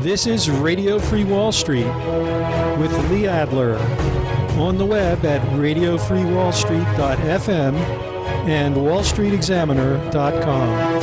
This is Radio Free Wall Street with Lee Adler on the web at radiofreewallstreet.fm and wallstreetexaminer.com.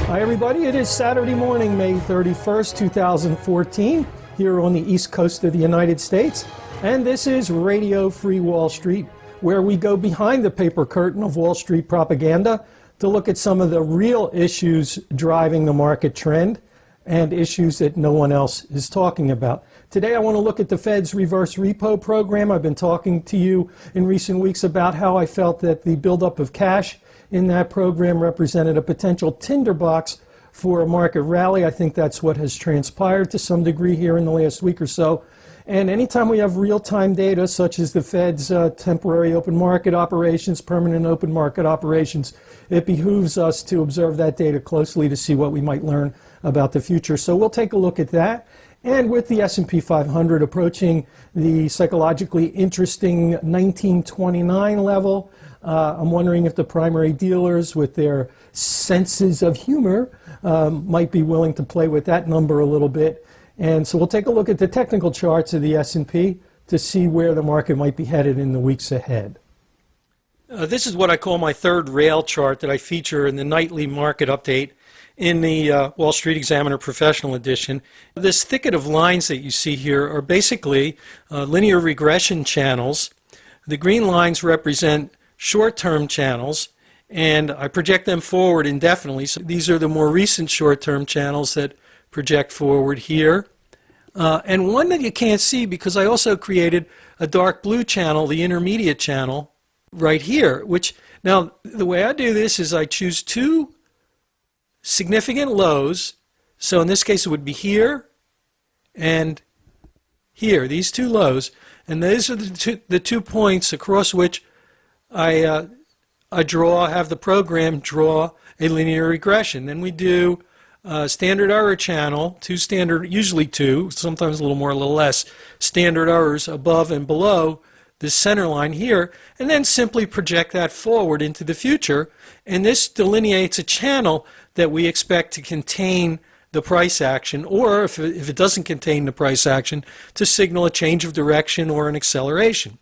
Hi everybody, it is Saturday morning, May 31st, 2014, here on the East Coast of the United States. And this is Radio Free Wall Street, where we go behind the paper curtain of Wall Street propaganda to look at some of the real issues driving the market trend and issues that no one else is talking about. Today I want to look at the Fed's reverse repo program. I've been talking to you in recent weeks about how I felt that the buildup of cash in that program represented a potential tinderbox for a market rally. I think that's what has transpired to some degree here in the last week or so. And anytime we have real-time data, such as the Fed's temporary open market operations, permanent open market operations, it behooves us to observe that data closely to see what we might learn about the future. So we'll take a look at that. And with the S&P 500 approaching the psychologically interesting 1929 level, I'm wondering if the primary dealers, with their senses of humor, might be willing to play with that number a little bit. And so we'll take a look at the technical charts of the S&P to see where the market might be headed in the weeks ahead. This is what I call my third rail chart that I feature in the nightly market update in the Wall Street Examiner Professional Edition. This thicket of lines that you see here are basically linear regression channels. The green lines represent short-term channels, and I project them forward indefinitely. So these are the more recent short-term channels that project forward here. And one that you can't see because I also created a dark blue channel, the intermediate channel, right here, which now the way I do this is I choose two significant lows. So in this case it would be here and here, these two lows. And these are the two points across which I have the program draw a linear regression. Then we do standard error channel, usually two, sometimes a little more, a little less, standard errors above and below this center line here, and then simply project that forward into the future. And this delineates a channel that we expect to contain the price action, or if it doesn't contain the price action, to signal a change of direction or an acceleration.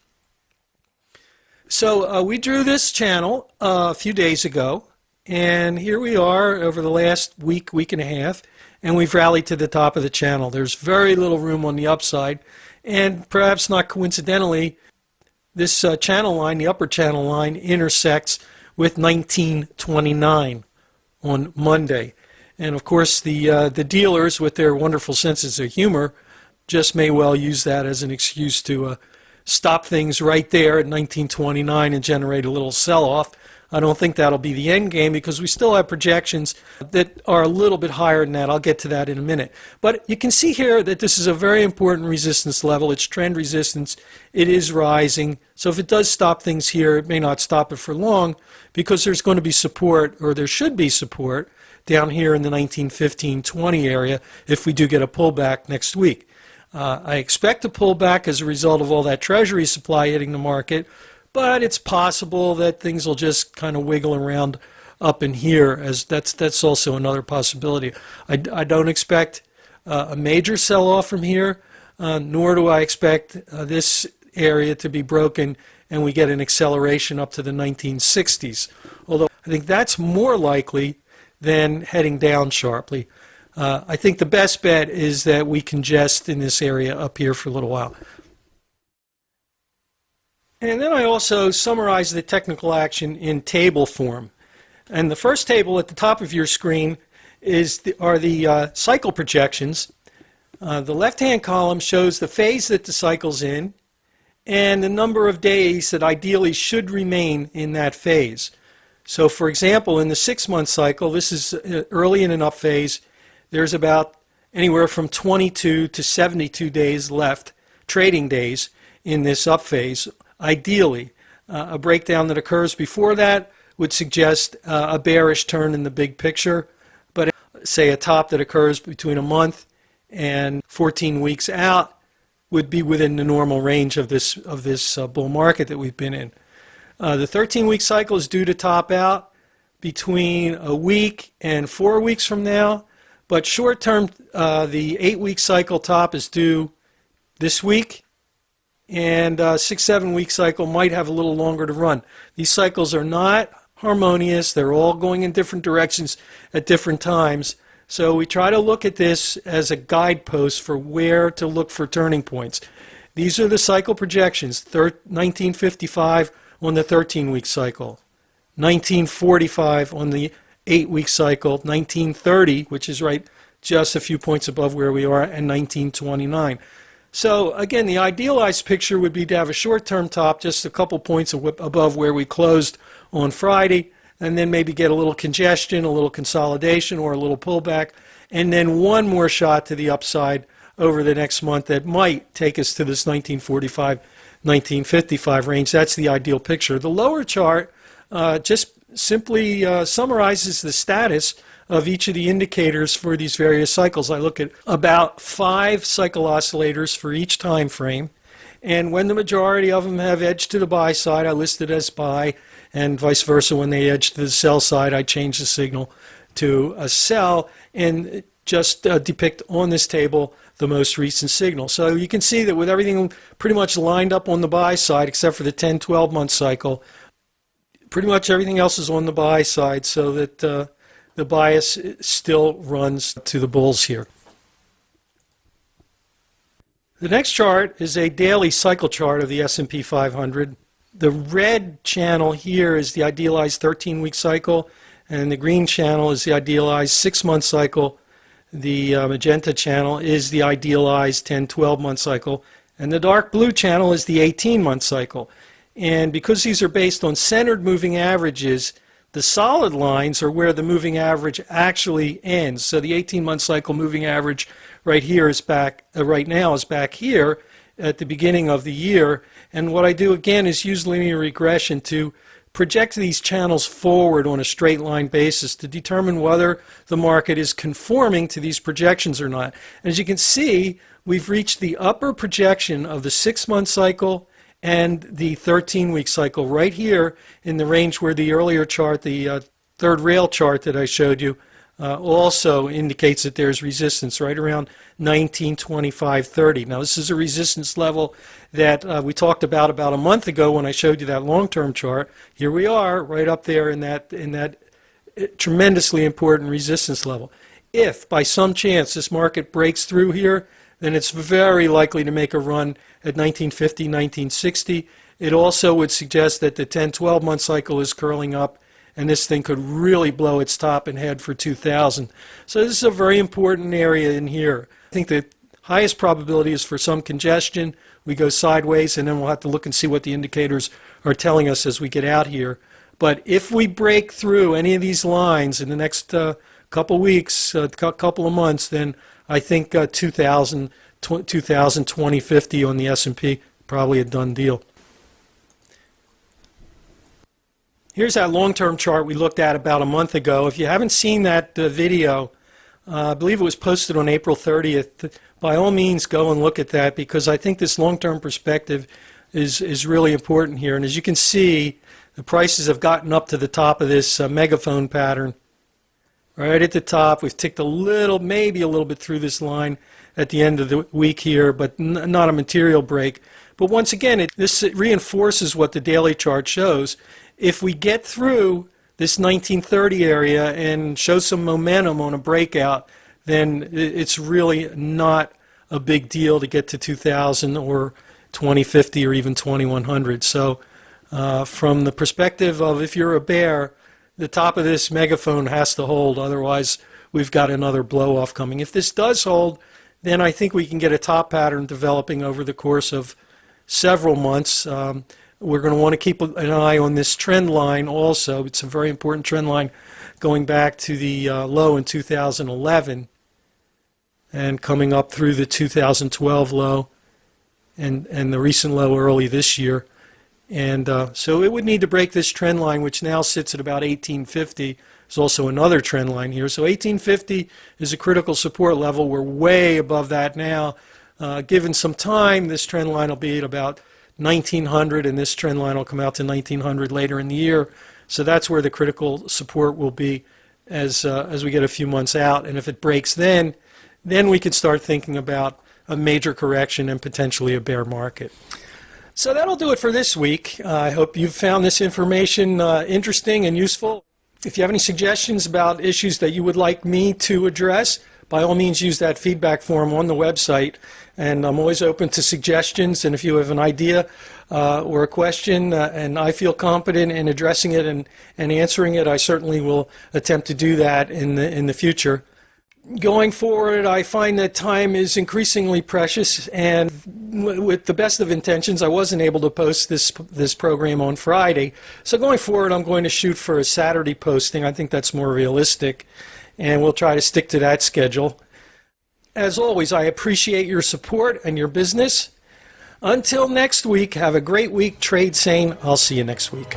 So we drew this channel a few days ago. And here we are over the last week and a half, and we've rallied to the top of the channel. There's very little room on the upside, and perhaps not coincidentally, this channel line, the upper channel line, intersects with 1929 on Monday. And of course, the dealers, with their wonderful senses of humor, just may well use that as an excuse to stop things right there at 1929 and generate a little sell-off. I don't think that'll be the end game because we still have projections that are a little bit higher than that. I'll get to that in a minute. But you can see here that this is a very important resistance level. It's trend resistance. It is rising. So if it does stop things here, it may not stop it for long because there's going to be support, or there should be support, down here in the 1915-20 area if we do get a pullback next week. I expect a pullback as a result of all that treasury supply hitting the market, but it's possible that things will just kind of wiggle around up in here, as that's also another possibility. I don't expect a major sell-off from here, nor do I expect this area to be broken and we get an acceleration up to the 1960s. Although I think that's more likely than heading down sharply. I think the best bet is that we congest in this area up here for a little while. And then I also summarize the technical action in table form. And the first table at the top of your screen are the cycle projections. The left-hand column shows the phase that the cycle's in and the number of days that ideally should remain in that phase. So for example, in the 6-month cycle, this is early in an up phase, there's about anywhere from 22 to 72 days left, trading days, in this up phase. Ideally, a breakdown that occurs before that would suggest a bearish turn in the big picture, say a top that occurs between a month and 14 weeks out would be within the normal range of this bull market that we've been in. The 13-week cycle is due to top out between a week and 4 weeks from now, but short-term, the 8-week cycle top is due this week, and 6-7 week cycle might have a little longer to run. These cycles are not harmonious. They're all going in different directions at different times. So we try to look at this as a guidepost for where to look for turning points. These are the cycle projections, 1955 on the 13-week cycle, 1945 on the 8-week cycle, 1930, which is right just a few points above where we are, and 1929. So again, the idealized picture would be to have a short-term top just a couple points above where we closed on Friday, and then maybe get a little congestion, a little consolidation, or a little pullback, and then one more shot to the upside over the next month that might take us to this 1945, 1955 range. That's the ideal picture. The lower chart just simply summarizes the status of each of the indicators for these various cycles. I look at about 5 cycle oscillators for each time frame, and when the majority of them have edged to the buy side, I list it as buy, and vice versa. When they edge to the sell side, I change the signal to a sell and just depict on this table the most recent signal. So you can see that with everything pretty much lined up on the buy side, except for the 10-12 month cycle, pretty much everything else is on the buy side, so that the bias still runs to the bulls here. The next chart is a daily cycle chart of the S&P 500. The red channel here is the idealized 13-week cycle, and the green channel is the idealized 6-month cycle. The magenta channel is the idealized 10-12 month cycle, and the dark blue channel is the 18-month cycle. And because these are based on centered moving averages, the solid lines are where the moving average actually ends. So the 18-month cycle moving average right here is back, right now is back here at the beginning of the year. And what I do again is use linear regression to project these channels forward on a straight line basis to determine whether the market is conforming to these projections or not. And as you can see, we've reached the upper projection of the 6-month cycle and the 13-week cycle right here in the range where the earlier chart, the third rail chart that I showed you, also indicates that there's resistance right around 1925.30. Now this is a resistance level that we talked about a month ago when I showed you that long-term chart. Here we are right up there in that tremendously important resistance level. If by some chance this market breaks through here, then it's very likely to make a run at 1950, 1960. It also would suggest that the 10-12 month cycle is curling up, and this thing could really blow its top and head for 2000. So this is a very important area in here. I think the highest probability is for some congestion. We go sideways, and then we'll have to look and see what the indicators are telling us as we get out here. But if we break through any of these lines in the next couple weeks, couple of months, then I think 2000, 2050 on the S&P, probably a done deal. Here's that long-term chart we looked at about a month ago. If you haven't seen that video, I believe it was posted on April 30th, by all means go and look at that, because I think this long-term perspective is really important here. And as you can see, the prices have gotten up to the top of this megaphone pattern. Right at the top, we've ticked a little, maybe a little bit through this line at the end of the week here, but not a material break. But once again, this reinforces what the daily chart shows. If we get through this 1930 area and show some momentum on a breakout, then it's really not a big deal to get to 2000 or 2050 or even 2100. So from the perspective of if you're a bear, the top of this megaphone has to hold, otherwise we've got another blow-off coming. If this does hold, then I think we can get a top pattern developing over the course of several months. We're going to want to keep an eye on this trend line also. It's a very important trend line going back to the low in 2011 and coming up through the 2012 low and the recent low early this year. And so it would need to break this trend line, which now sits at about 1850. There's also another trend line here. So 1850 is a critical support level. We're way above that now. Given some time, this trend line will be at about 1900, and this trend line will come out to 1900 later in the year. So that's where the critical support will be as we get a few months out. And if it breaks then we can start thinking about a major correction and potentially a bear market. So that'll do it for this week. I hope you've found this information interesting and useful. If you have any suggestions about issues that you would like me to address, by all means use that feedback form on the website. And I'm always open to suggestions. And if you have an idea or a question and I feel competent in addressing it and answering it, I certainly will attempt to do that in the future. Going forward, I find that time is increasingly precious, and with the best of intentions, I wasn't able to post this program on Friday. So going forward, I'm going to shoot for a Saturday posting. I think that's more realistic, and we'll try to stick to that schedule. As always, I appreciate your support and your business. Until next week, have a great week. Trade sane. I'll see you next week.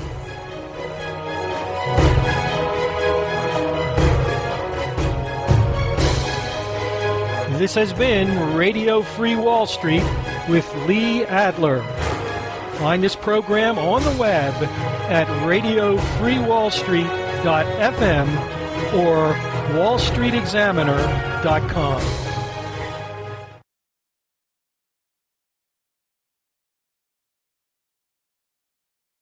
This has been Radio Free Wall Street with Lee Adler. Find this program on the web at radiofreewallstreet.fm or wallstreetexaminer.com.